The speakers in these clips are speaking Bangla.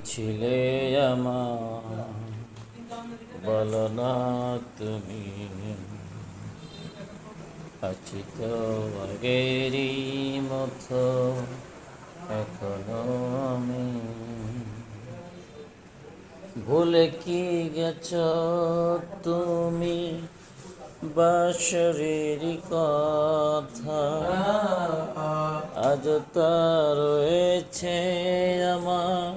ছিলে আমার, বলো না তুমি। আছি তো আগেরই মতো, এখনো আমি। ভুলে কি গেছ তুমি বাঁশরের কথা, আজ তা রয়েছে আমার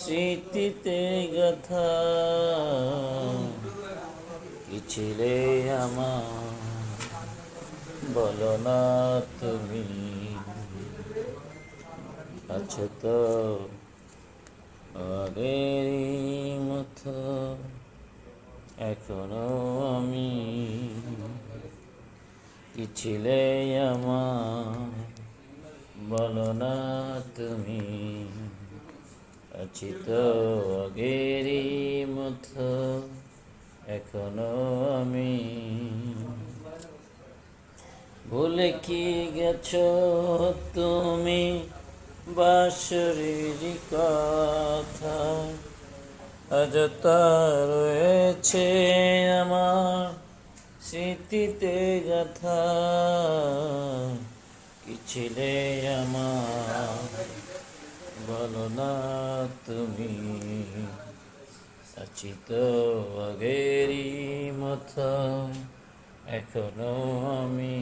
স্মৃতিতে গাথা। কি ছিলে আমার, বলো না তুমি। আছো তো আগেরই মতো, এখনো আমি। কি ছিলে আমার, বলো না তুমি। আছি তো আগেরই মতো, এখনো আমি। ভুলে কি গেছো তুমি বাঁশরের কথা, আজ তা রয়েছে আমার স্মৃতিতে গাথা। কি ছিলে আমার, বলো না তুমি। আছি তো আগেরই মতো, এখনো আমি।